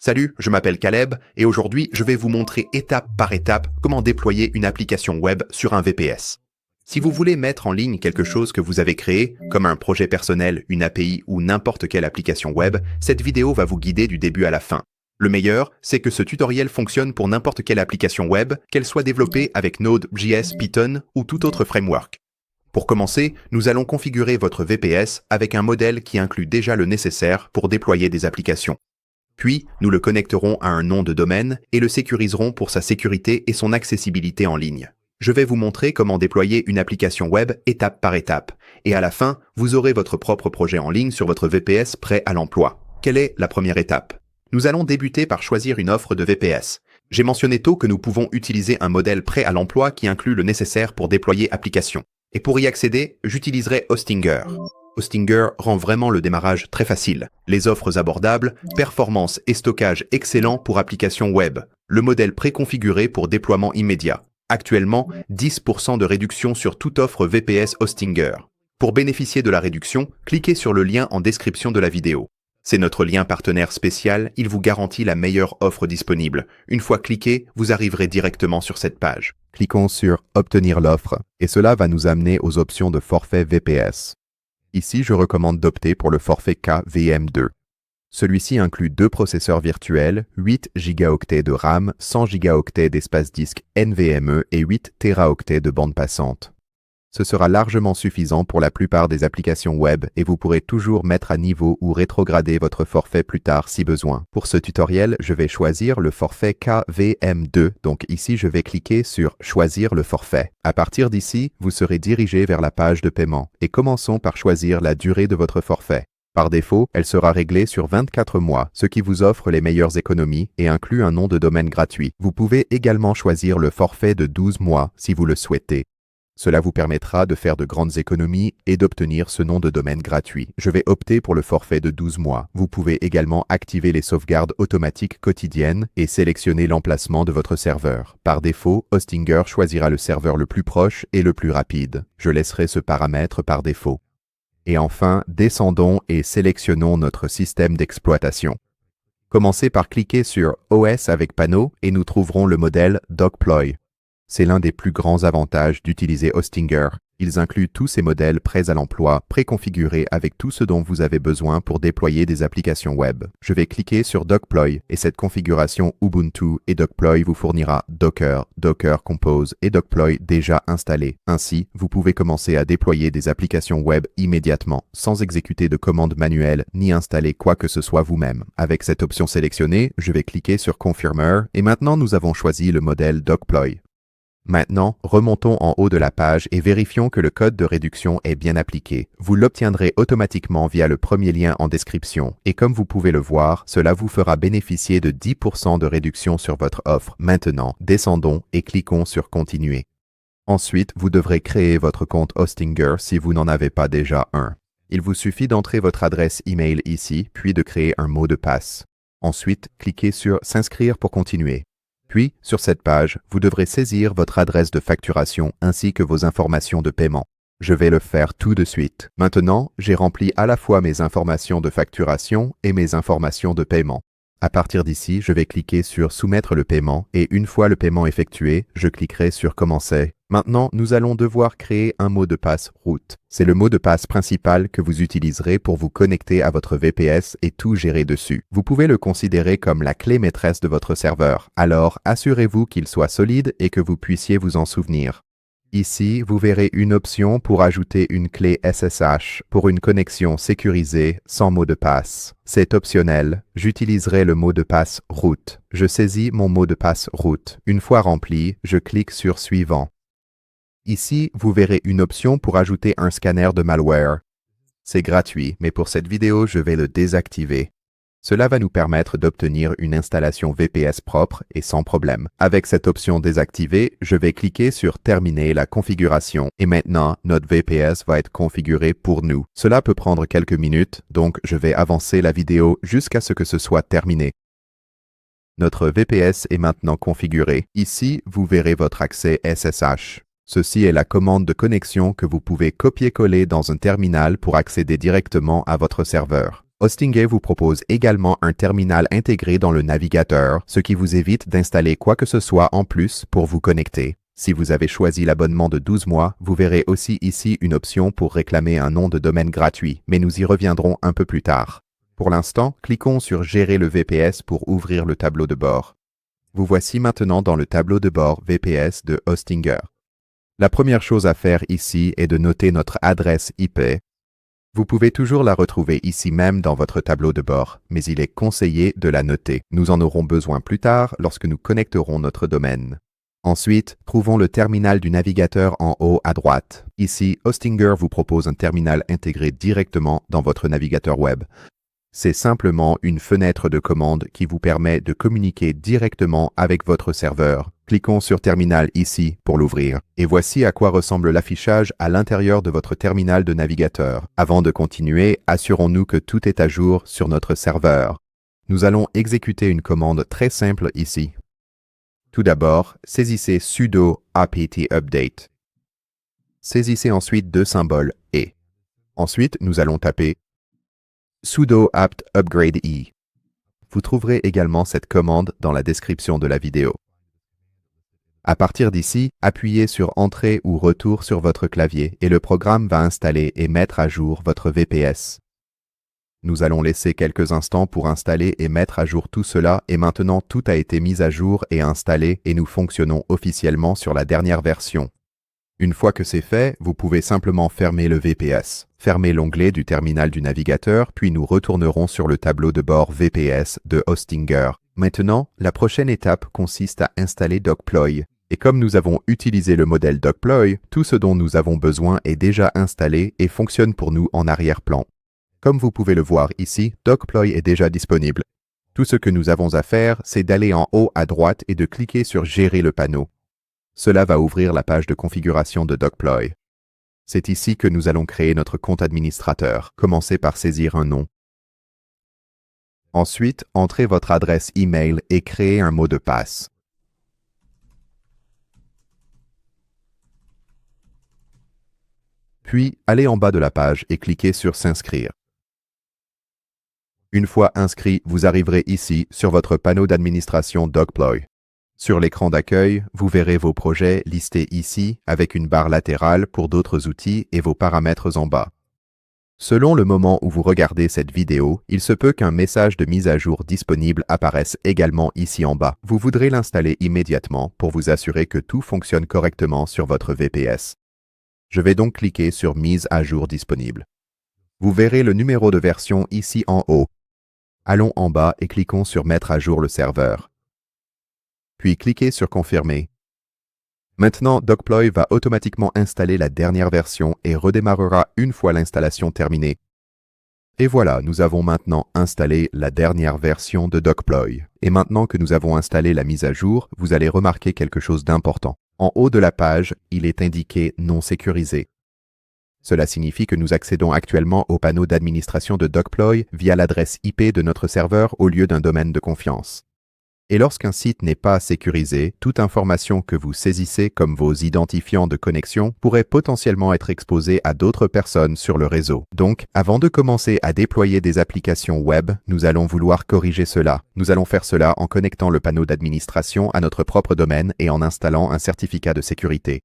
Salut, je m'appelle Caleb et aujourd'hui je vais vous montrer étape par étape comment déployer une application web sur un VPS. Si vous voulez mettre en ligne quelque chose que vous avez créé, comme un projet personnel, une API ou n'importe quelle application web, cette vidéo va vous guider du début à la fin. Le meilleur, c'est que ce tutoriel fonctionne pour n'importe quelle application web, qu'elle soit développée avec Node.js, Python ou tout autre framework. Pour commencer, nous allons configurer votre VPS avec un modèle qui inclut déjà le nécessaire pour déployer des applications. Puis, nous le connecterons à un nom de domaine et le sécuriserons pour sa sécurité et son accessibilité en ligne. Je vais vous montrer comment déployer une application web étape par étape. Et à la fin, vous aurez votre propre projet en ligne sur votre VPS prêt à l'emploi. Quelle est la première étape? Nous allons débuter par choisir une offre de VPS. J'ai mentionné tôt que nous pouvons utiliser un modèle prêt à l'emploi qui inclut le nécessaire pour déployer application. Et pour y accéder, j'utiliserai Hostinger. Hostinger rend vraiment le démarrage très facile. Les offres abordables, performance et stockage excellents pour applications web. Le modèle préconfiguré pour déploiement immédiat. Actuellement, 10% de réduction sur toute offre VPS Hostinger. Pour bénéficier de la réduction, cliquez sur le lien en description de la vidéo. C'est notre lien partenaire spécial, il vous garantit la meilleure offre disponible. Une fois cliqué, vous arriverez directement sur cette page. Cliquons sur « Obtenir l'offre » et cela va nous amener aux options de forfait VPS. Ici, je recommande d'opter pour le forfait KVM2. Celui-ci inclut 2 processeurs virtuels, 8 Go de RAM, 100 Go d'espace disque NVMe et 8 Teraoctets de bande passante. Ce sera largement suffisant pour la plupart des applications web et vous pourrez toujours mettre à niveau ou rétrograder votre forfait plus tard si besoin. Pour ce tutoriel, je vais choisir le forfait KVM2, donc ici je vais cliquer sur « Choisir le forfait ». À partir d'ici, vous serez dirigé vers la page de paiement et commençons par choisir la durée de votre forfait. Par défaut, elle sera réglée sur 24 mois, ce qui vous offre les meilleures économies et inclut un nom de domaine gratuit. Vous pouvez également choisir le forfait de 12 mois si vous le souhaitez. Cela vous permettra de faire de grandes économies et d'obtenir ce nom de domaine gratuit. Je vais opter pour le forfait de 12 mois. Vous pouvez également activer les sauvegardes automatiques quotidiennes et sélectionner l'emplacement de votre serveur. Par défaut, Hostinger choisira le serveur le plus proche et le plus rapide. Je laisserai ce paramètre par défaut. Et enfin, descendons et sélectionnons notre système d'exploitation. Commencez par cliquer sur OS avec panneau et nous trouverons le modèle Dogploy. C'est l'un des plus grands avantages d'utiliser Hostinger. Ils incluent tous ces modèles prêts à l'emploi, préconfigurés avec tout ce dont vous avez besoin pour déployer des applications web. Je vais cliquer sur Dogploy et cette configuration Ubuntu et Dogploy vous fournira Docker, Docker Compose et Dogploy déjà installés. Ainsi, vous pouvez commencer à déployer des applications web immédiatement, sans exécuter de commandes manuelles ni installer quoi que ce soit vous-même. Avec cette option sélectionnée, je vais cliquer sur Confirmer et maintenant nous avons choisi le modèle Dogploy. Maintenant, remontons en haut de la page et vérifions que le code de réduction est bien appliqué. Vous l'obtiendrez automatiquement via le premier lien en description. Et comme vous pouvez le voir, cela vous fera bénéficier de 10% de réduction sur votre offre. Maintenant, descendons et cliquons sur Continuer. Ensuite, vous devrez créer votre compte Hostinger si vous n'en avez pas déjà un. Il vous suffit d'entrer votre adresse email ici, puis de créer un mot de passe. Ensuite, cliquez sur « S'inscrire pour continuer ». Puis, sur cette page, vous devrez saisir votre adresse de facturation ainsi que vos informations de paiement. Je vais le faire tout de suite. Maintenant, j'ai rempli à la fois mes informations de facturation et mes informations de paiement. À partir d'ici, je vais cliquer sur « Soumettre le paiement » et une fois le paiement effectué, je cliquerai sur « Commencer ». Maintenant, nous allons devoir créer un mot de passe root. C'est le mot de passe principal que vous utiliserez pour vous connecter à votre VPS et tout gérer dessus. Vous pouvez le considérer comme la clé maîtresse de votre serveur. Alors, assurez-vous qu'il soit solide et que vous puissiez vous en souvenir. Ici, vous verrez une option pour ajouter une clé SSH pour une connexion sécurisée sans mot de passe. C'est optionnel. J'utiliserai le mot de passe root. Je saisis mon mot de passe root. Une fois rempli, je clique sur Suivant. Ici, vous verrez une option pour ajouter un scanner de malware. C'est gratuit, mais pour cette vidéo, je vais le désactiver. Cela va nous permettre d'obtenir une installation VPS propre et sans problème. Avec cette option désactivée, je vais cliquer sur Terminer la configuration et maintenant, notre VPS va être configuré pour nous. Cela peut prendre quelques minutes, donc je vais avancer la vidéo jusqu'à ce que ce soit terminé. Notre VPS est maintenant configuré. Ici, vous verrez votre accès SSH. Ceci est la commande de connexion que vous pouvez copier-coller dans un terminal pour accéder directement à votre serveur. Hostinger vous propose également un terminal intégré dans le navigateur, ce qui vous évite d'installer quoi que ce soit en plus pour vous connecter. Si vous avez choisi l'abonnement de 12 mois, vous verrez aussi ici une option pour réclamer un nom de domaine gratuit, mais nous y reviendrons un peu plus tard. Pour l'instant, cliquons sur Gérer le VPS pour ouvrir le tableau de bord. Vous voici maintenant dans le tableau de bord VPS de Hostinger. La première chose à faire ici est de noter notre adresse IP. Vous pouvez toujours la retrouver ici même dans votre tableau de bord, mais il est conseillé de la noter. Nous en aurons besoin plus tard lorsque nous connecterons notre domaine. Ensuite, trouvons le terminal du navigateur en haut à droite. Ici, Hostinger vous propose un terminal intégré directement dans votre navigateur web. C'est simplement une fenêtre de commande qui vous permet de communiquer directement avec votre serveur. Cliquons sur Terminal ici pour l'ouvrir. Et voici à quoi ressemble l'affichage à l'intérieur de votre terminal de navigateur. Avant de continuer, assurons-nous que tout est à jour sur notre serveur. Nous allons exécuter une commande très simple ici. Tout d'abord, saisissez sudo apt update. Saisissez ensuite deux symboles et. Ensuite, nous allons taper sudo apt upgrade e. Vous trouverez également cette commande dans la description de la vidéo. À partir d'ici, appuyez sur Entrée ou Retour sur votre clavier et le programme va installer et mettre à jour votre VPS. Nous allons laisser quelques instants pour installer et mettre à jour tout cela et maintenant tout a été mis à jour et installé et nous fonctionnons officiellement sur la dernière version. Une fois que c'est fait, vous pouvez simplement fermer le VPS. Fermez l'onglet du terminal du navigateur, puis nous retournerons sur le tableau de bord VPS de Hostinger. Maintenant, la prochaine étape consiste à installer Dogploy. Et comme nous avons utilisé le modèle Dogploy, tout ce dont nous avons besoin est déjà installé et fonctionne pour nous en arrière-plan. Comme vous pouvez le voir ici, Dogploy est déjà disponible. Tout ce que nous avons à faire, c'est d'aller en haut à droite et de cliquer sur Gérer le panneau. Cela va ouvrir la page de configuration de Dogploy. C'est ici que nous allons créer notre compte administrateur. Commencez par saisir un nom. Ensuite, entrez votre adresse email et créez un mot de passe. Puis, allez en bas de la page et cliquez sur S'inscrire. Une fois inscrit, vous arriverez ici sur votre panneau d'administration Dogploy. Sur l'écran d'accueil, vous verrez vos projets listés ici avec une barre latérale pour d'autres outils et vos paramètres en bas. Selon le moment où vous regardez cette vidéo, il se peut qu'un message de mise à jour disponible apparaisse également ici en bas. Vous voudrez l'installer immédiatement pour vous assurer que tout fonctionne correctement sur votre VPS. Je vais donc cliquer sur Mise à jour disponible. Vous verrez le numéro de version ici en haut. Allons en bas et cliquons sur Mettre à jour le serveur. Puis cliquez sur Confirmer. Maintenant, Dogploy va automatiquement installer la dernière version et redémarrera une fois l'installation terminée. Et voilà, nous avons maintenant installé la dernière version de Dogploy. Et maintenant que nous avons installé la mise à jour, vous allez remarquer quelque chose d'important. En haut de la page, il est indiqué « Non sécurisé ». Cela signifie que nous accédons actuellement au panneau d'administration de Dogploy via l'adresse IP de notre serveur au lieu d'un domaine de confiance. Et lorsqu'un site n'est pas sécurisé, toute information que vous saisissez comme vos identifiants de connexion pourrait potentiellement être exposée à d'autres personnes sur le réseau. Donc, avant de commencer à déployer des applications web, nous allons vouloir corriger cela. Nous allons faire cela en connectant le panneau d'administration à notre propre domaine et en installant un certificat de sécurité.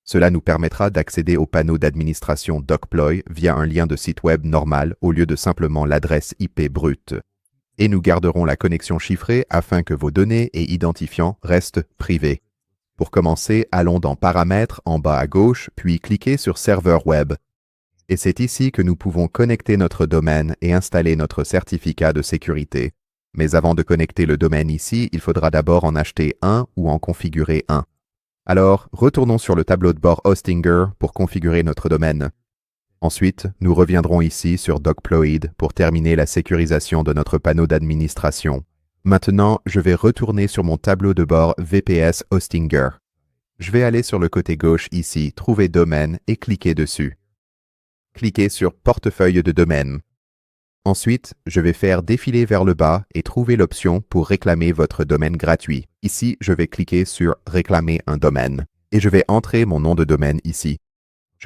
Cela nous permettra d'accéder au panneau d'administration Dogploy via un lien de site web normal au lieu de simplement l'adresse IP brute. Et nous garderons la connexion chiffrée afin que vos données et identifiants restent privés. Pour commencer, allons dans Paramètres en bas à gauche, puis cliquez sur Serveur web. Et c'est ici que nous pouvons connecter notre domaine et installer notre certificat de sécurité. Mais avant de connecter le domaine ici, il faudra d'abord en acheter un ou en configurer un. Alors, retournons sur le tableau de bord Hostinger pour configurer notre domaine. Ensuite, nous reviendrons ici sur Dogploid pour terminer la sécurisation de notre panneau d'administration. Maintenant, je vais retourner sur mon tableau de bord VPS Hostinger. Je vais aller sur le côté gauche ici, Trouver domaine et cliquer dessus. Cliquez sur Portefeuille de domaine. Ensuite, je vais faire défiler vers le bas et trouver l'option pour réclamer votre domaine gratuit. Ici, je vais cliquer sur Réclamer un domaine et je vais entrer mon nom de domaine ici.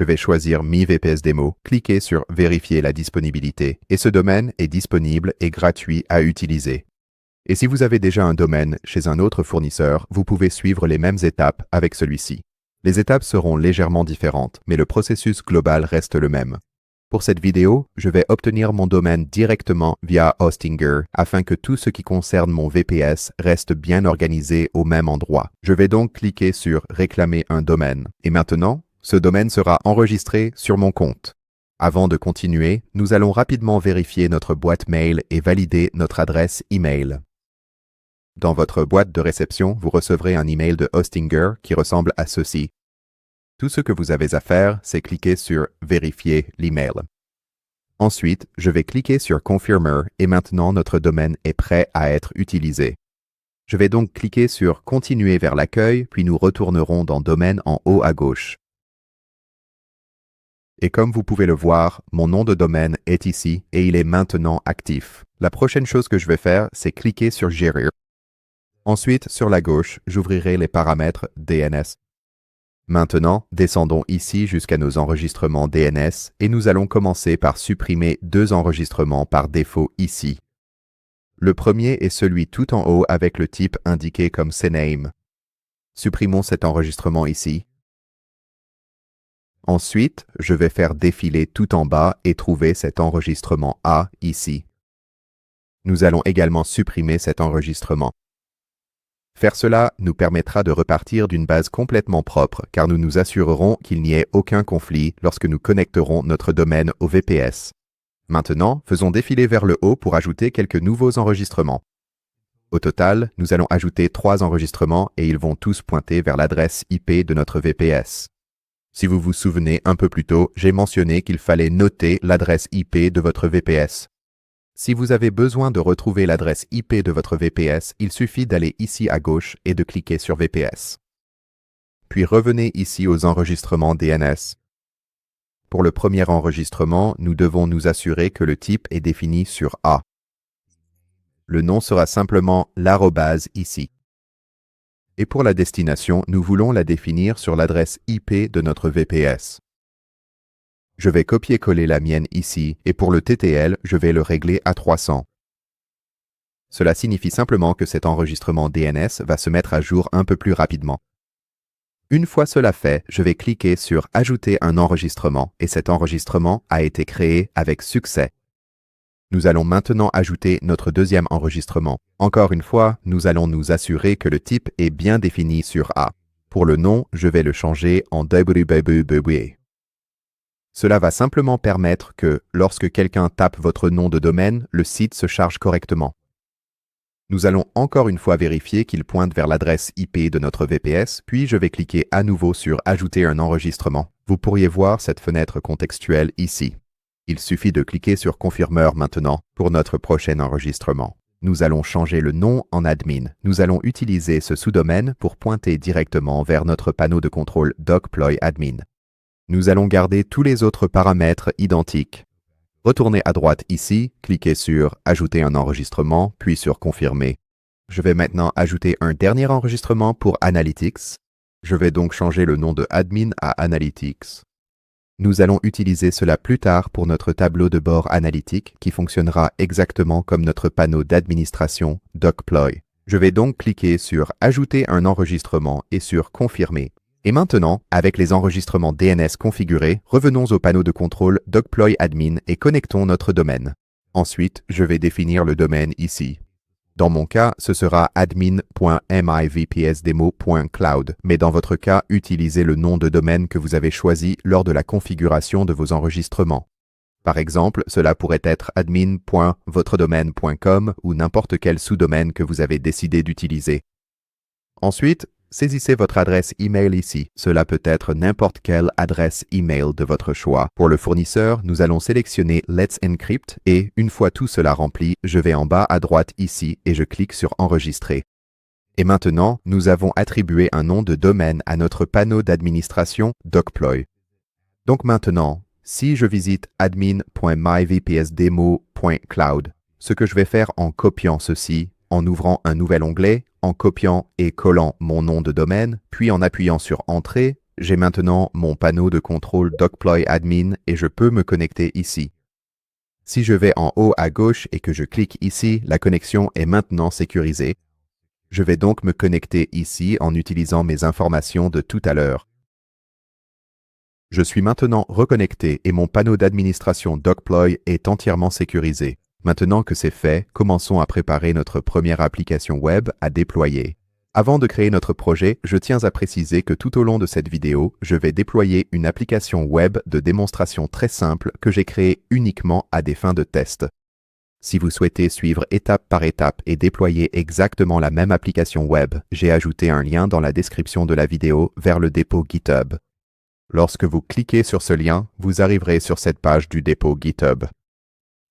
Je vais choisir Mi VPS Demo, cliquer sur Vérifier la disponibilité, et ce domaine est disponible et gratuit à utiliser. Et si vous avez déjà un domaine chez un autre fournisseur, vous pouvez suivre les mêmes étapes avec celui-ci. Les étapes seront légèrement différentes, mais le processus global reste le même. Pour cette vidéo, je vais obtenir mon domaine directement via Hostinger afin que tout ce qui concerne mon VPS reste bien organisé au même endroit. Je vais donc cliquer sur Réclamer un domaine. Et maintenant, ce domaine sera enregistré sur mon compte. Avant de continuer, nous allons rapidement vérifier notre boîte mail et valider notre adresse email. Dans votre boîte de réception, vous recevrez un email de Hostinger qui ressemble à ceci. Tout ce que vous avez à faire, c'est cliquer sur « Vérifier l'email ». Ensuite, je vais cliquer sur « Confirmer » et maintenant notre domaine est prêt à être utilisé. Je vais donc cliquer sur « Continuer vers l'accueil » puis nous retournerons dans « Domaine » en haut à gauche. Et comme vous pouvez le voir, mon nom de domaine est ici et il est maintenant actif. La prochaine chose que je vais faire, c'est cliquer sur « Gérer ». Ensuite, sur la gauche, j'ouvrirai les paramètres DNS. Maintenant, descendons ici jusqu'à nos enregistrements DNS et nous allons commencer par supprimer 2 enregistrements par défaut ici. Le premier est celui tout en haut avec le type indiqué comme CNAME. Supprimons cet enregistrement ici. Ensuite, je vais faire défiler tout en bas et trouver cet enregistrement A ici. Nous allons également supprimer cet enregistrement. Faire cela nous permettra de repartir d'une base complètement propre, car nous nous assurerons qu'il n'y ait aucun conflit lorsque nous connecterons notre domaine au VPS. Maintenant, faisons défiler vers le haut pour ajouter quelques nouveaux enregistrements. Au total, nous allons ajouter 3 enregistrements et ils vont tous pointer vers l'adresse IP de notre VPS. Si vous vous souvenez un peu plus tôt, j'ai mentionné qu'il fallait noter l'adresse IP de votre VPS. Si vous avez besoin de retrouver l'adresse IP de votre VPS, il suffit d'aller ici à gauche et de cliquer sur VPS. Puis revenez ici aux enregistrements DNS. Pour le premier enregistrement, nous devons nous assurer que le type est défini sur A. Le nom sera simplement l'arrobase ici. Et pour la destination, nous voulons la définir sur l'adresse IP de notre VPS. Je vais copier-coller la mienne ici, et pour le TTL, je vais le régler à 300. Cela signifie simplement que cet enregistrement DNS va se mettre à jour un peu plus rapidement. Une fois cela fait, je vais cliquer sur « Ajouter un enregistrement » et cet enregistrement a été créé avec succès. Nous allons maintenant ajouter notre deuxième enregistrement. Encore une fois, nous allons nous assurer que le type est bien défini sur A. Pour le nom, je vais le changer en www. Cela va simplement permettre que, lorsque quelqu'un tape votre nom de domaine, le site se charge correctement. Nous allons encore une fois vérifier qu'il pointe vers l'adresse IP de notre VPS, puis je vais cliquer à nouveau sur « Ajouter un enregistrement ». Vous pourriez voir cette fenêtre contextuelle ici. Il suffit de cliquer sur « Confirmeur » maintenant pour notre prochain enregistrement. Nous allons changer le nom en admin. Nous allons utiliser ce sous-domaine pour pointer directement vers notre panneau de contrôle Deploy Admin. Nous allons garder tous les autres paramètres identiques. Retournez à droite ici, cliquez sur « Ajouter un enregistrement », puis sur « Confirmer ». Je vais maintenant ajouter un dernier enregistrement pour Analytics. Je vais donc changer le nom de Admin à Analytics. Nous allons utiliser cela plus tard pour notre tableau de bord analytique qui fonctionnera exactement comme notre panneau d'administration Deploy. Je vais donc cliquer sur « Ajouter un enregistrement » et sur « Confirmer ». Et maintenant, avec les enregistrements DNS configurés, revenons au panneau de contrôle Deploy Admin et connectons notre domaine. Ensuite, je vais définir le domaine ici. Dans mon cas, ce sera admin.mivpsdemo.cloud, mais dans votre cas, utilisez le nom de domaine que vous avez choisi lors de la configuration de vos enregistrements. Par exemple, cela pourrait être admin.votredomaine.com ou n'importe quel sous-domaine que vous avez décidé d'utiliser. Ensuite, saisissez votre adresse email ici. Cela peut être n'importe quelle adresse email de votre choix. Pour le fournisseur, nous allons sélectionner Let's Encrypt et, une fois tout cela rempli, je vais en bas à droite ici et je clique sur Enregistrer. Et maintenant, nous avons attribué un nom de domaine à notre panneau d'administration Deploy. Donc maintenant, si je visite admin.mivpsdemo.cloud, ce que je vais faire en copiant ceci, en ouvrant un nouvel onglet, en copiant et collant mon nom de domaine, puis en appuyant sur Entrée, J'ai maintenant mon panneau de contrôle Deploy Admin et je peux me connecter ici. Si je vais en haut à gauche et que je clique ici, la connexion est maintenant sécurisée. Je vais donc me connecter ici en utilisant mes informations de tout à l'heure. Je suis maintenant reconnecté et mon panneau d'administration Deploy est entièrement sécurisé. Maintenant que c'est fait, commençons à préparer notre première application web à déployer. Avant de créer notre projet, je tiens à préciser que tout au long de cette vidéo, je vais déployer une application web de démonstration très simple que j'ai créée uniquement à des fins de test. Si vous souhaitez suivre étape par étape et déployer exactement la même application web, j'ai ajouté un lien dans la description de la vidéo vers le dépôt GitHub. Lorsque vous cliquez sur ce lien, vous arriverez sur cette page du dépôt GitHub.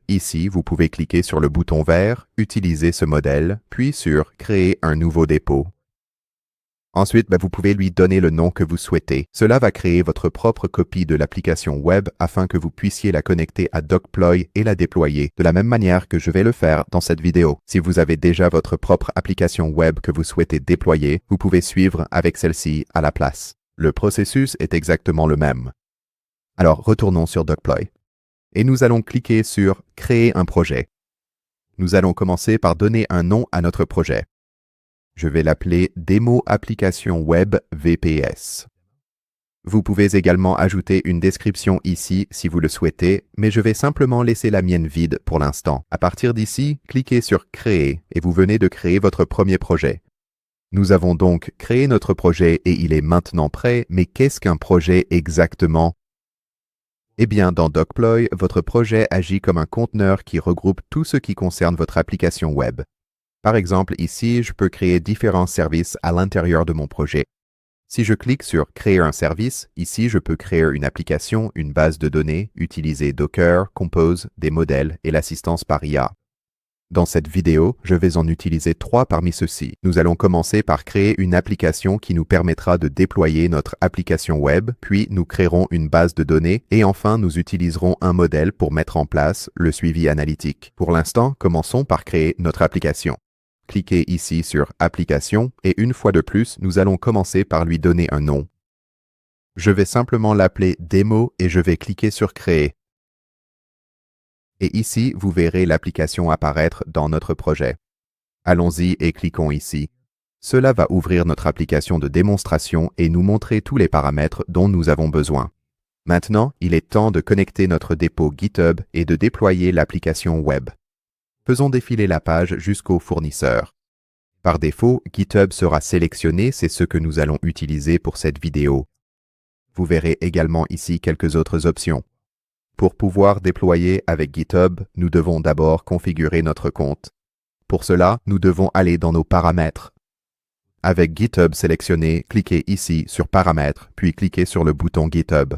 Ici, vous pouvez cliquer sur le bouton vert « Utiliser ce modèle », puis sur « Créer un nouveau dépôt ». Ensuite, vous pouvez lui donner le nom que vous souhaitez. Cela va créer votre propre copie de l'application web afin que vous puissiez la connecter à Deploy et la déployer, de la même manière que je vais le faire dans cette vidéo. Si vous avez déjà votre propre application web que vous souhaitez déployer, vous pouvez suivre avec celle-ci à la place. Le processus est exactement le même. Alors, retournons sur Deploy. Et nous allons cliquer sur « Créer un projet ». Nous allons commencer par donner un nom à notre projet. Je vais l'appeler « Démo Application Web VPS ». Vous pouvez également ajouter une description ici si vous le souhaitez, mais je vais simplement laisser la mienne vide pour l'instant. À partir d'ici, cliquez sur « Créer » et vous venez de créer votre premier projet. Nous avons donc créé notre projet et il est maintenant prêt, mais qu'est-ce qu'un projet exactement? Eh bien, dans Deploy, votre projet agit comme un conteneur qui regroupe tout ce qui concerne votre application web. Par exemple, ici, je peux créer différents services à l'intérieur de mon projet. Si je clique sur « Créer un service », ici, je peux créer une application, une base de données, utiliser Docker, Compose, des modèles et l'assistance par IA. Dans cette vidéo, je vais en utiliser 3 parmi ceux-ci. Nous allons commencer par créer une application qui nous permettra de déployer notre application web, puis nous créerons une base de données et enfin nous utiliserons un modèle pour mettre en place le suivi analytique. Pour l'instant, commençons par créer notre application. Cliquez ici sur « Application » et une fois de plus, nous allons commencer par lui donner un nom. Je vais simplement l'appeler « Démo » et je vais cliquer sur « Créer ». Et ici, vous verrez l'application apparaître dans notre projet. Allons-y et cliquons ici. Cela va ouvrir notre application de démonstration et nous montrer tous les paramètres dont nous avons besoin. Maintenant, il est temps de connecter notre dépôt GitHub et de déployer l'application web. Faisons défiler la page jusqu'au fournisseur. Par défaut, GitHub sera sélectionné, c'est ce que nous allons utiliser pour cette vidéo. Vous verrez également ici quelques autres options. Pour pouvoir déployer avec GitHub, nous devons d'abord configurer notre compte. Pour cela, nous devons aller dans nos paramètres. Avec GitHub sélectionné, cliquez ici sur Paramètres, puis cliquez sur le bouton GitHub.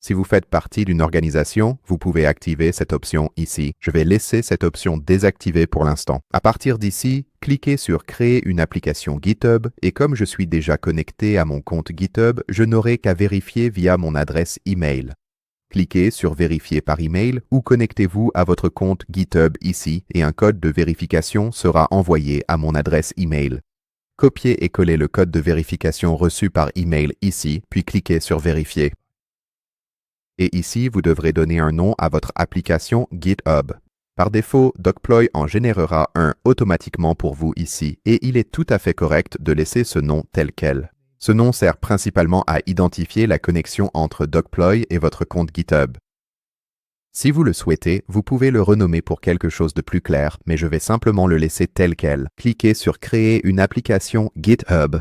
Si vous faites partie d'une organisation, vous pouvez activer cette option ici. Je vais laisser cette option désactivée pour l'instant. À partir d'ici, cliquez sur Créer une application GitHub et comme je suis déjà connecté à mon compte GitHub, je n'aurai qu'à vérifier via mon adresse email. Cliquez sur « Vérifier par email » ou connectez-vous à votre compte GitHub ici et un code de vérification sera envoyé à mon adresse email. Copiez et collez le code de vérification reçu par email ici, puis cliquez sur « Vérifier ». Et ici, vous devrez donner un nom à votre application GitHub. Par défaut, Deploy en générera un automatiquement pour vous ici et il est tout à fait correct de laisser ce nom tel quel. Ce nom sert principalement à identifier la connexion entre Deploy et votre compte GitHub. Si vous le souhaitez, vous pouvez le renommer pour quelque chose de plus clair, mais je vais simplement le laisser tel quel. Cliquez sur « Créer une application GitHub »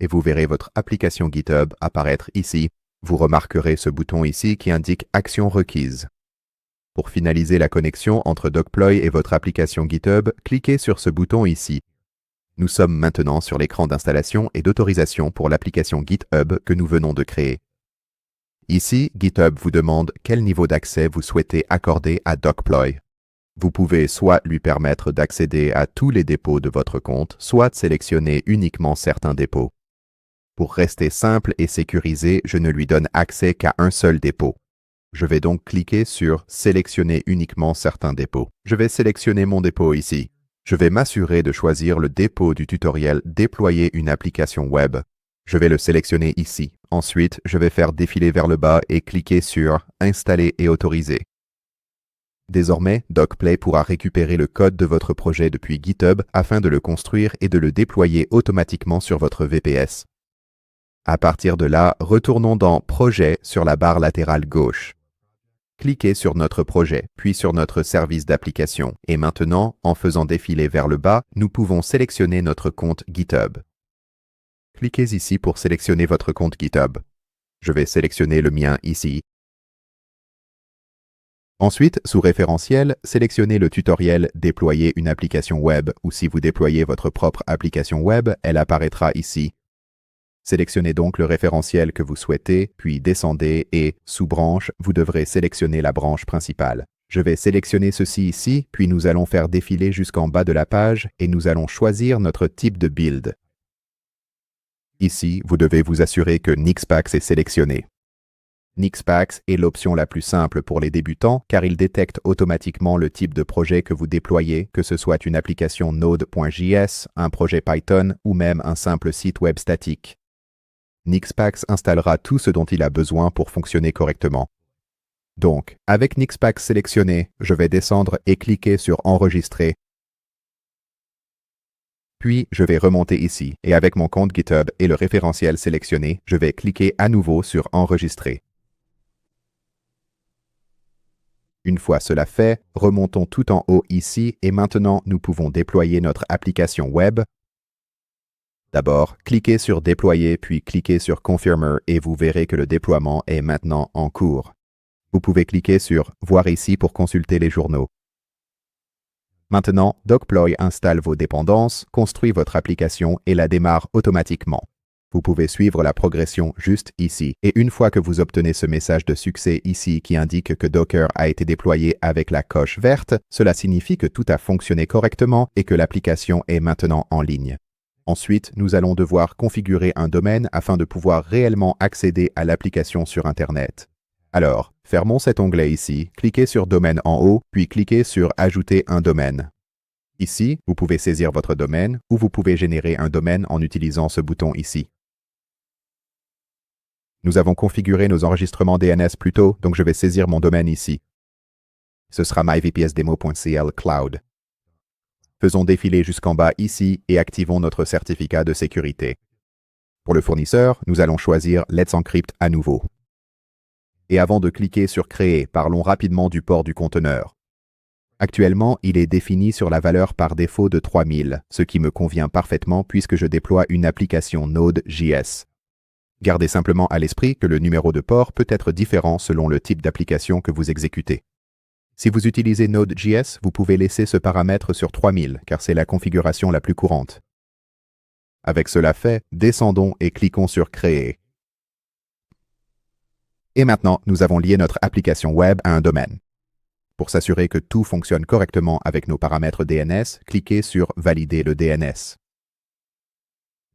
et vous verrez votre application GitHub apparaître ici. Vous remarquerez ce bouton ici qui indique « Action requise ». Pour finaliser la connexion entre Deploy et votre application GitHub, cliquez sur ce bouton ici. Nous sommes maintenant sur l'écran d'installation et d'autorisation pour l'application GitHub que nous venons de créer. Ici, GitHub vous demande quel niveau d'accès vous souhaitez accorder à Deploy. Vous pouvez soit lui permettre d'accéder à tous les dépôts de votre compte, soit sélectionner uniquement certains dépôts. Pour rester simple et sécurisé, je ne lui donne accès qu'à un seul dépôt. Je vais donc cliquer sur « Sélectionner uniquement certains dépôts ». Je vais sélectionner mon dépôt ici. Je vais m'assurer de choisir le dépôt du tutoriel « Déployer une application web ». Je vais le sélectionner ici. Ensuite, je vais faire défiler vers le bas et cliquer sur « Installer et autoriser ». Désormais, DocPlay pourra récupérer le code de votre projet depuis GitHub afin de le construire et de le déployer automatiquement sur votre VPS. À partir de là, retournons dans « Projet » sur la barre latérale gauche. Cliquez sur notre projet, puis sur notre service d'application. Et maintenant, en faisant défiler vers le bas, nous pouvons sélectionner notre compte GitHub. Cliquez ici pour sélectionner votre compte GitHub. Je vais sélectionner le mien ici. Ensuite, sous référentiel, sélectionnez le tutoriel « Déployer une application web » ou si vous déployez votre propre application web, elle apparaîtra ici. Sélectionnez donc le référentiel que vous souhaitez, puis descendez et, sous branche, vous devrez sélectionner la branche principale. Je vais sélectionner ceci ici, puis nous allons faire défiler jusqu'en bas de la page et nous allons choisir notre type de build. Ici, vous devez vous assurer que Nixpax est sélectionné. Nixpax est l'option la plus simple pour les débutants car il détecte automatiquement le type de projet que vous déployez, que ce soit une application Node.js, un projet Python ou même un simple site web statique. Nixpax installera tout ce dont il a besoin pour fonctionner correctement. Donc, avec Nixpax sélectionné, je vais descendre et cliquer sur « Enregistrer ». Puis, je vais remonter ici et avec mon compte GitHub et le référentiel sélectionné, je vais cliquer à nouveau sur « Enregistrer ». Une fois cela fait, remontons tout en haut ici et maintenant nous pouvons déployer notre application web. D'abord, cliquez sur « Déployer » puis cliquez sur « Confirmer » et vous verrez que le déploiement est maintenant en cours. Vous pouvez cliquer sur « Voir ici » pour consulter les journaux. Maintenant, DocPloy installe vos dépendances, construit votre application et la démarre automatiquement. Vous pouvez suivre la progression juste ici. Et une fois que vous obtenez ce message de succès ici qui indique que Docker a été déployé avec la coche verte, cela signifie que tout a fonctionné correctement et que l'application est maintenant en ligne. Ensuite, nous allons devoir configurer un domaine afin de pouvoir réellement accéder à l'application sur Internet. Alors, fermons cet onglet ici, cliquez sur « Domaine » en haut, puis cliquez sur « Ajouter un domaine ». Ici, vous pouvez saisir votre domaine ou vous pouvez générer un domaine en utilisant ce bouton ici. Nous avons configuré nos enregistrements DNS plus tôt, donc je vais saisir mon domaine ici. Ce sera myvpsdemo.cl cloud. Faisons défiler jusqu'en bas ici et activons notre certificat de sécurité. Pour le fournisseur, nous allons choisir Let's Encrypt à nouveau. Et avant de cliquer sur Créer, parlons rapidement du port du conteneur. Actuellement, il est défini sur la valeur par défaut de 3000, ce qui me convient parfaitement puisque je déploie une application Node.js. Gardez simplement à l'esprit que le numéro de port peut être différent selon le type d'application que vous exécutez. Si vous utilisez Node.js, vous pouvez laisser ce paramètre sur 3000, car c'est la configuration la plus courante. Avec cela fait, descendons et cliquons sur Créer. Et maintenant, nous avons lié notre application web à un domaine. Pour s'assurer que tout fonctionne correctement avec nos paramètres DNS, cliquez sur « Valider le DNS ».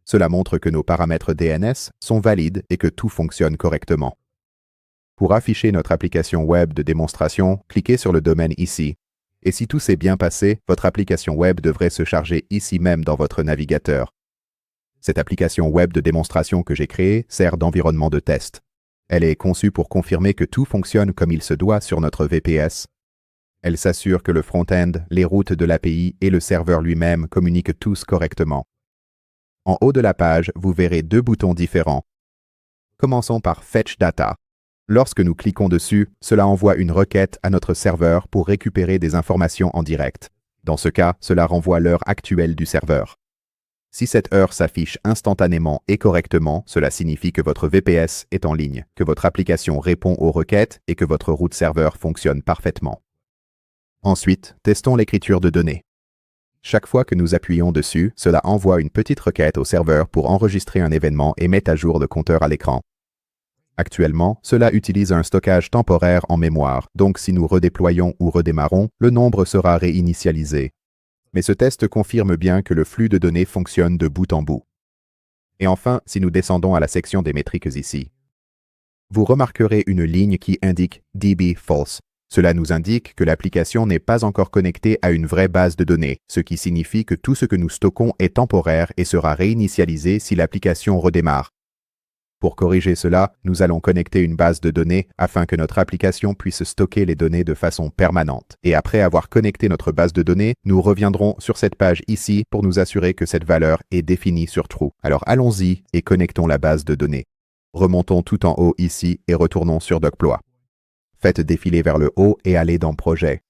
Cela montre que nos paramètres DNS sont valides et que tout fonctionne correctement. Pour afficher notre application web de démonstration, cliquez sur le domaine ici. Et si tout s'est bien passé, votre application web devrait se charger ici même dans votre navigateur. Cette application web de démonstration que j'ai créée sert d'environnement de test. Elle est conçue pour confirmer que tout fonctionne comme il se doit sur notre VPS. Elle s'assure que le front-end, les routes de l'API et le serveur lui-même communiquent tous correctement. En haut de la page, vous verrez deux boutons différents. Commençons par Fetch Data. Lorsque nous cliquons dessus, cela envoie une requête à notre serveur pour récupérer des informations en direct. Dans ce cas, cela renvoie l'heure actuelle du serveur. Si cette heure s'affiche instantanément et correctement, cela signifie que votre VPS est en ligne, que votre application répond aux requêtes et que votre route serveur fonctionne parfaitement. Ensuite, testons l'écriture de données. Chaque fois que nous appuyons dessus, cela envoie une petite requête au serveur pour enregistrer un événement et mettre à jour le compteur à l'écran. Actuellement, cela utilise un stockage temporaire en mémoire, donc si nous redéployons ou redémarrons, le nombre sera réinitialisé. Mais ce test confirme bien que le flux de données fonctionne de bout en bout. Et enfin, si nous descendons à la section des métriques ici, vous remarquerez une ligne qui indique DB False. Cela nous indique que l'application n'est pas encore connectée à une vraie base de données, ce qui signifie que tout ce que nous stockons est temporaire et sera réinitialisé si l'application redémarre. Pour corriger cela, nous allons connecter une base de données afin que notre application puisse stocker les données de façon permanente. Et après avoir connecté notre base de données, nous reviendrons sur cette page ici pour nous assurer que cette valeur est définie sur True. Alors allons-y et connectons la base de données. Remontons tout en haut ici et retournons sur Deploy. Faites défiler vers le haut et allez dans Projet.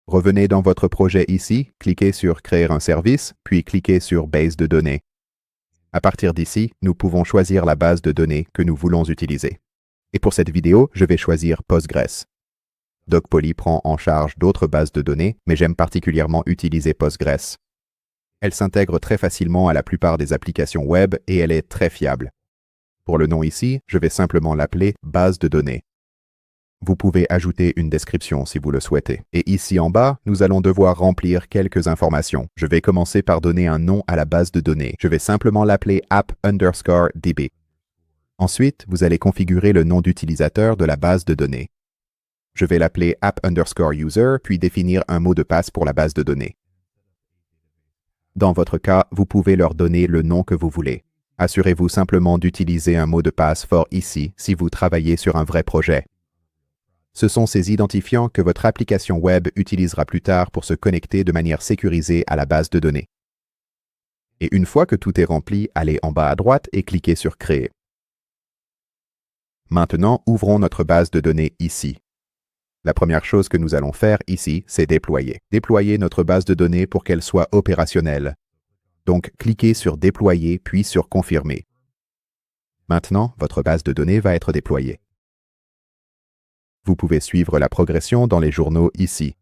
Revenez dans votre projet ici, cliquez sur Créer un service, puis cliquez sur Base de données. À partir d'ici, nous pouvons choisir la base de données que nous voulons utiliser. Et pour cette vidéo, je vais choisir Postgres. DocPoly prend en charge d'autres bases de données, mais j'aime particulièrement utiliser Postgres. Elle s'intègre très facilement à la plupart des applications web et elle est très fiable. Pour le nom ici, je vais simplement l'appeler base de données. Vous pouvez ajouter une description si vous le souhaitez. Et ici en bas, nous allons devoir remplir quelques informations. Je vais commencer par donner un nom à la base de données. Je vais simplement l'appeler app_db. Ensuite, vous allez configurer le nom d'utilisateur de la base de données. Je vais l'appeler app_user, puis définir un mot de passe pour la base de données. Dans votre cas, vous pouvez leur donner le nom que vous voulez. Assurez-vous simplement d'utiliser un mot de passe fort ici si vous travaillez sur un vrai projet. Ce sont ces identifiants que votre application web utilisera plus tard pour se connecter de manière sécurisée à la base de données. Et une fois que tout est rempli, allez en bas à droite et cliquez sur Créer. Maintenant, ouvrons notre base de données ici. La première chose que nous allons faire ici, c'est déployer. Déployer notre base de données pour qu'elle soit opérationnelle. Donc, cliquez sur Déployer puis sur Confirmer. Maintenant, votre base de données va être déployée. Vous pouvez suivre la progression dans les journaux ici.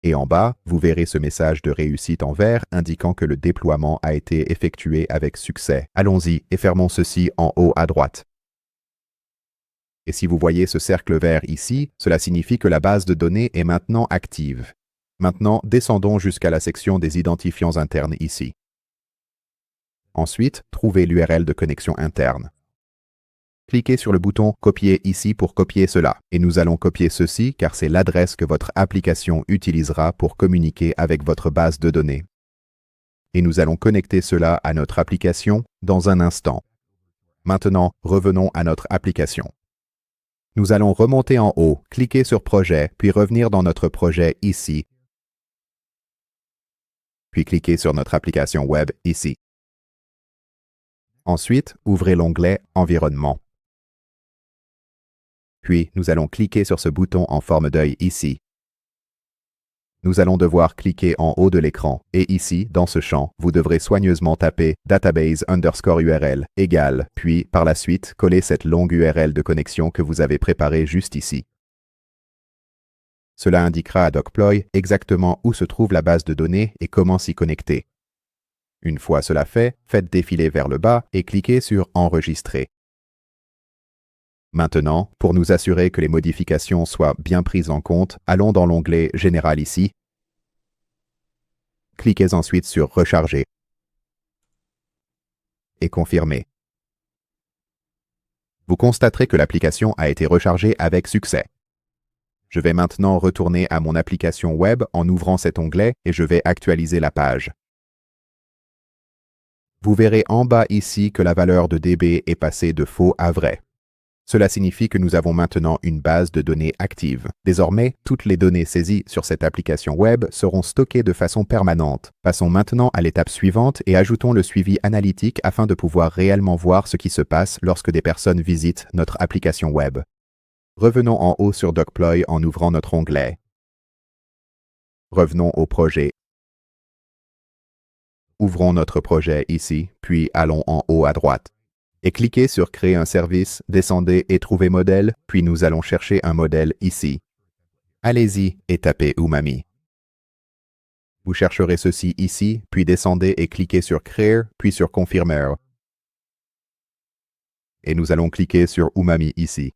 Et en bas, vous verrez ce message de réussite en vert indiquant que le déploiement a été effectué avec succès. Allons-y et fermons ceci en haut à droite. Et si vous voyez ce cercle vert ici, cela signifie que la base de données est maintenant active. Maintenant, descendons jusqu'à la section des identifiants internes ici. Ensuite, trouvez l'URL de connexion interne. Cliquez sur le bouton « Copier » ici pour copier cela. Et nous allons copier ceci car c'est l'adresse que votre application utilisera pour communiquer avec votre base de données. Et nous allons connecter cela à notre application dans un instant. Maintenant, revenons à notre application. Nous allons remonter en haut, cliquer sur « Projet », puis revenir dans notre projet ici. Puis cliquez sur notre application web ici. Ensuite, ouvrez l'onglet « Environnement ». Puis, nous allons cliquer sur ce bouton en forme d'œil ici. Nous allons devoir cliquer en haut de l'écran et ici, dans ce champ, vous devrez soigneusement taper database_URL égale, puis par la suite, coller cette longue URL de connexion que vous avez préparée juste ici. Cela indiquera à Deploy exactement où se trouve la base de données et comment s'y connecter. Une fois cela fait, faites défiler vers le bas et cliquez sur Enregistrer. Maintenant, pour nous assurer que les modifications soient bien prises en compte, allons dans l'onglet Général ici. Cliquez ensuite sur Recharger et Confirmer. Vous constaterez que l'application a été rechargée avec succès. Je vais maintenant retourner à mon application web en ouvrant cet onglet et je vais actualiser la page. Vous verrez en bas ici que la valeur de DB est passée de faux à vrai. Cela signifie que nous avons maintenant une base de données active. Désormais, toutes les données saisies sur cette application web seront stockées de façon permanente. Passons maintenant à l'étape suivante et ajoutons le suivi analytique afin de pouvoir réellement voir ce qui se passe lorsque des personnes visitent notre application web. Revenons en haut sur Deploy en ouvrant notre onglet. Revenons au projet. Ouvrons notre projet ici, puis allons en haut à droite. Et cliquez sur Créer un service, descendez et trouvez modèle, puis nous allons chercher un modèle ici. Allez-y et tapez Umami. Vous chercherez ceci ici, puis descendez et cliquez sur Créer, puis sur Confirmer. Et nous allons cliquer sur Umami ici.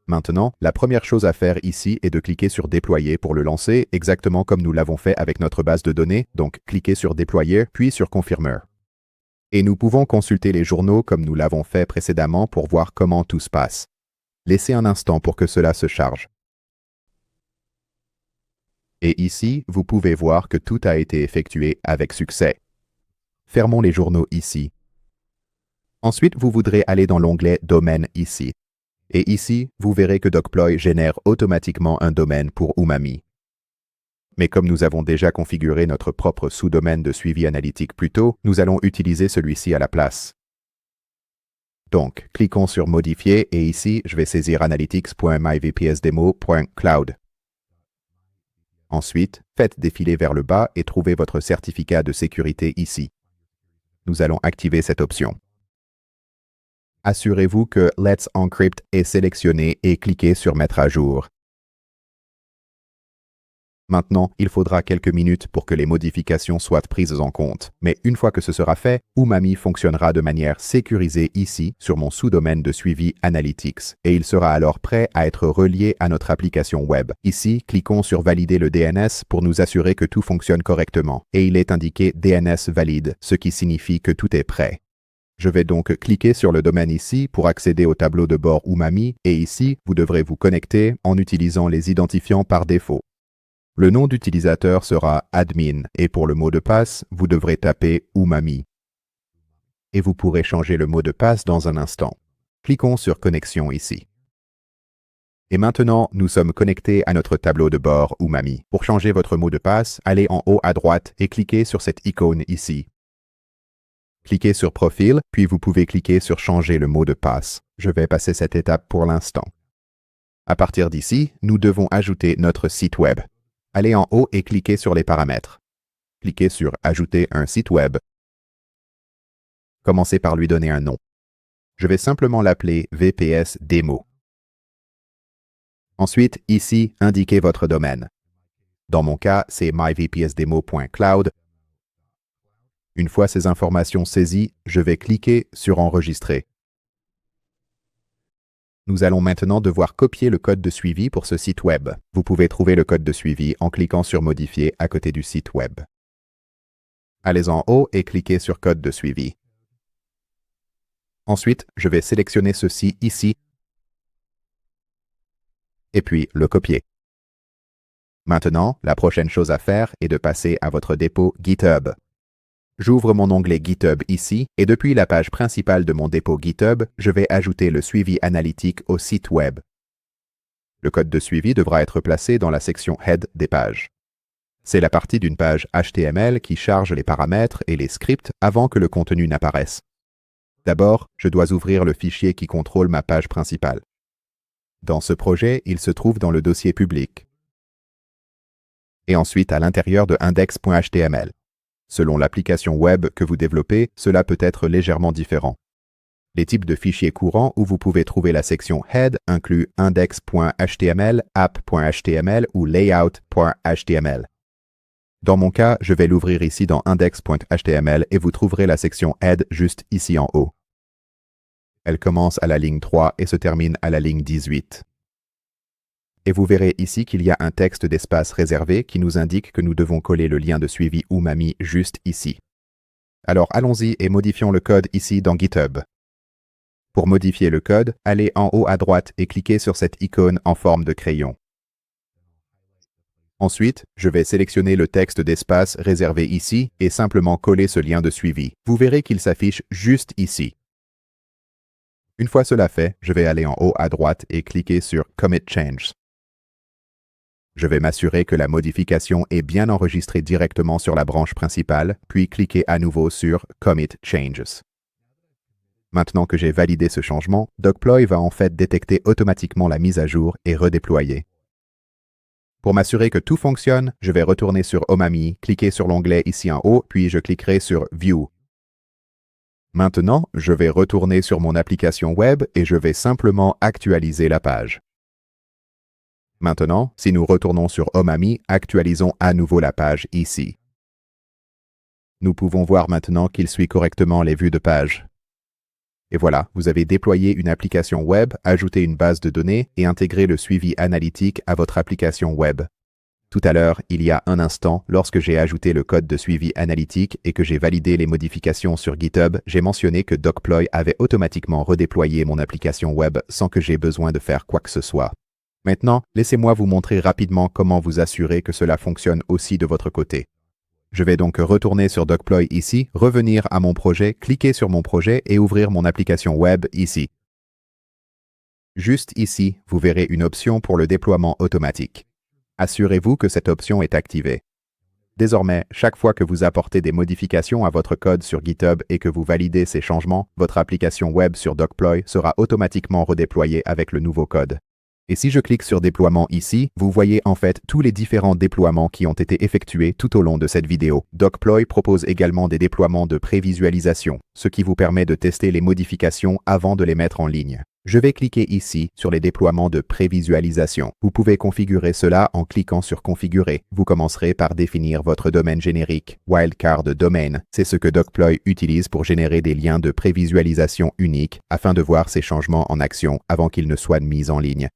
Maintenant, la première chose à faire ici est de cliquer sur Déployer pour le lancer, exactement comme nous l'avons fait avec notre base de données, donc cliquez sur Déployer, puis sur Confirmer. Et nous pouvons consulter les journaux comme nous l'avons fait précédemment pour voir comment tout se passe. Laissez un instant pour que cela se charge. Et ici, vous pouvez voir que tout a été effectué avec succès. Fermons les journaux ici. Ensuite, vous voudrez aller dans l'onglet Domaine ici. Et ici, vous verrez que Deploy génère automatiquement un domaine pour Umami. Mais comme nous avons déjà configuré notre propre sous-domaine de suivi analytique plus tôt, nous allons utiliser celui-ci à la place. Donc, cliquons sur Modifier et ici, je vais saisir analytics.myvpsdemo.cloud. Ensuite, faites défiler vers le bas et trouvez votre certificat de sécurité ici. Nous allons activer cette option. Assurez-vous que Let's Encrypt est sélectionné et cliquez sur Mettre à jour. Maintenant, il faudra quelques minutes pour que les modifications soient prises en compte. Mais une fois que ce sera fait, Umami fonctionnera de manière sécurisée ici sur mon sous-domaine de suivi Analytics et il sera alors prêt à être relié à notre application web. Ici, cliquons sur Valider le DNS pour nous assurer que tout fonctionne correctement et il est indiqué DNS valide, ce qui signifie que tout est prêt. Je vais donc cliquer sur le domaine ici pour accéder au tableau de bord Umami et ici, vous devrez vous connecter en utilisant les identifiants par défaut. Le nom d'utilisateur sera admin et pour le mot de passe, vous devrez taper Umami. Et vous pourrez changer le mot de passe dans un instant. Cliquons sur Connexion ici. Et maintenant, nous sommes connectés à notre tableau de bord Umami. Pour changer votre mot de passe, allez en haut à droite et cliquez sur cette icône ici. Cliquez sur Profil, puis vous pouvez cliquer sur Changer le mot de passe. Je vais passer cette étape pour l'instant. À partir d'ici, nous devons ajouter notre site web. Allez en haut et cliquez sur les paramètres. Cliquez sur Ajouter un site web. Commencez par lui donner un nom. Je vais simplement l'appeler VPS Demo. Ensuite, ici, indiquez votre domaine. Dans mon cas, c'est myvpsdemo.cloud. Une fois ces informations saisies, je vais cliquer sur Enregistrer. Nous allons maintenant devoir copier le code de suivi pour ce site web. Vous pouvez trouver le code de suivi en cliquant sur Modifier à côté du site web. Allez en haut et cliquez sur Code de suivi. Ensuite, je vais sélectionner ceci ici et puis le copier. Maintenant, la prochaine chose à faire est de passer à votre dépôt GitHub. J'ouvre mon onglet GitHub ici et depuis la page principale de mon dépôt GitHub, je vais ajouter le suivi analytique au site web. Le code de suivi devra être placé dans la section Head des pages. C'est la partie d'une page HTML qui charge les paramètres et les scripts avant que le contenu n'apparaisse. D'abord, je dois ouvrir le fichier qui contrôle ma page principale. Dans ce projet, il se trouve dans le dossier public. Et ensuite à l'intérieur de index.html. Selon l'application web que vous développez, cela peut être légèrement différent. Les types de fichiers courants où vous pouvez trouver la section Head incluent index.html, app.html ou layout.html. Dans mon cas, je vais l'ouvrir ici dans index.html et vous trouverez la section Head juste ici en haut. Elle commence à la ligne 3 et se termine à la ligne 18. Et vous verrez ici qu'il y a un texte d'espace réservé qui nous indique que nous devons coller le lien de suivi Umami juste ici. Alors allons-y et modifions le code ici dans GitHub. Pour modifier le code, allez en haut à droite et cliquez sur cette icône en forme de crayon. Ensuite, je vais sélectionner le texte d'espace réservé ici et simplement coller ce lien de suivi. Vous verrez qu'il s'affiche juste ici. Une fois cela fait, je vais aller en haut à droite et cliquer sur Commit Changes. Je vais m'assurer que la modification est bien enregistrée directement sur la branche principale, puis cliquer à nouveau sur Commit Changes. Maintenant que j'ai validé ce changement, Deploy va en fait détecter automatiquement la mise à jour et redéployer. Pour m'assurer que tout fonctionne, je vais retourner sur Umami, cliquer sur l'onglet ici en haut, puis je cliquerai sur View. Maintenant, je vais retourner sur mon application web et je vais simplement actualiser la page. Maintenant, si nous retournons sur Umami, actualisons à nouveau la page ici. Nous pouvons voir maintenant qu'il suit correctement les vues de page. Et voilà, vous avez déployé une application web, ajouté une base de données et intégré le suivi analytique à votre application web. Tout à l'heure, il y a un instant, lorsque j'ai ajouté le code de suivi analytique et que j'ai validé les modifications sur GitHub, j'ai mentionné que Deploy avait automatiquement redéployé mon application web sans que j'aie besoin de faire quoi que ce soit. Maintenant, laissez-moi vous montrer rapidement comment vous assurer que cela fonctionne aussi de votre côté. Je vais donc retourner sur Deploy ici, revenir à mon projet, cliquer sur mon projet et ouvrir mon application web ici. Juste ici, vous verrez une option pour le déploiement automatique. Assurez-vous que cette option est activée. Désormais, chaque fois que vous apportez des modifications à votre code sur GitHub et que vous validez ces changements, votre application web sur Deploy sera automatiquement redéployée avec le nouveau code. Et si je clique sur déploiement ici, vous voyez en fait tous les différents déploiements qui ont été effectués tout au long de cette vidéo. Deploy propose également des déploiements de prévisualisation, ce qui vous permet de tester les modifications avant de les mettre en ligne. Je vais cliquer ici sur les déploiements de prévisualisation. Vous pouvez configurer cela en cliquant sur Configurer. Vous commencerez par définir votre domaine générique, Wildcard Domain. C'est ce que Deploy utilise pour générer des liens de prévisualisation uniques afin de voir ces changements en action avant qu'ils ne soient mis en ligne.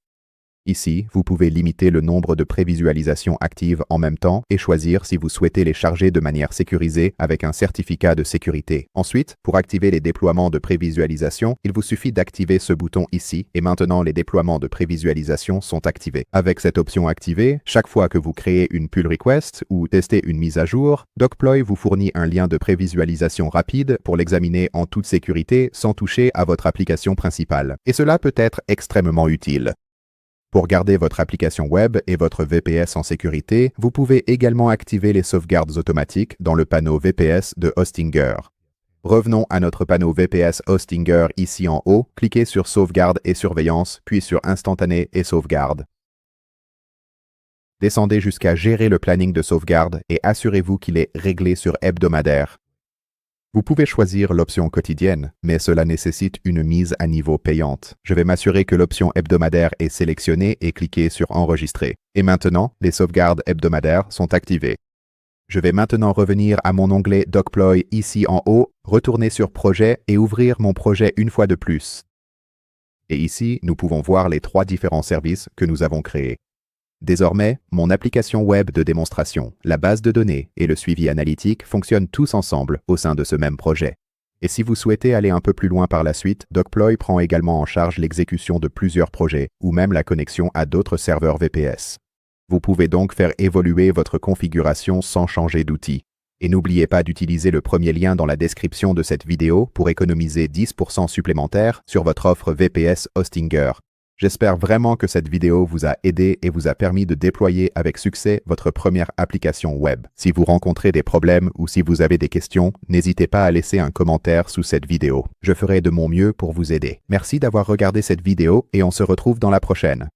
Ici, vous pouvez limiter le nombre de prévisualisations actives en même temps et choisir si vous souhaitez les charger de manière sécurisée avec un certificat de sécurité. Ensuite, pour activer les déploiements de prévisualisation, il vous suffit d'activer ce bouton ici et maintenant les déploiements de prévisualisation sont activés. Avec cette option activée, chaque fois que vous créez une pull request ou testez une mise à jour, Deploy vous fournit un lien de prévisualisation rapide pour l'examiner en toute sécurité sans toucher à votre application principale. Et cela peut être extrêmement utile. Pour garder votre application web et votre VPS en sécurité, vous pouvez également activer les sauvegardes automatiques dans le panneau VPS de Hostinger. Revenons à notre panneau VPS Hostinger ici en haut, cliquez sur Sauvegarde et Surveillance, puis sur Instantané et Sauvegarde. Descendez jusqu'à Gérer le planning de sauvegarde et assurez-vous qu'il est réglé sur hebdomadaire. Vous pouvez choisir l'option quotidienne, mais cela nécessite une mise à niveau payante. Je vais m'assurer que l'option hebdomadaire est sélectionnée et cliquer sur Enregistrer. Et maintenant, les sauvegardes hebdomadaires sont activées. Je vais maintenant revenir à mon onglet Deploy ici en haut, retourner sur Projet et ouvrir mon projet une fois de plus. Et ici, nous pouvons voir les 3 différents services que nous avons créés. Désormais, mon application web de démonstration, la base de données et le suivi analytique fonctionnent tous ensemble au sein de ce même projet. Et si vous souhaitez aller un peu plus loin par la suite, Deploy prend également en charge l'exécution de plusieurs projets ou même la connexion à d'autres serveurs VPS. Vous pouvez donc faire évoluer votre configuration sans changer d'outil. Et n'oubliez pas d'utiliser le premier lien dans la description de cette vidéo pour économiser 10% supplémentaire sur votre offre VPS Hostinger. J'espère vraiment que cette vidéo vous a aidé et vous a permis de déployer avec succès votre première application web. Si vous rencontrez des problèmes ou si vous avez des questions, n'hésitez pas à laisser un commentaire sous cette vidéo. Je ferai de mon mieux pour vous aider. Merci d'avoir regardé cette vidéo et on se retrouve dans la prochaine.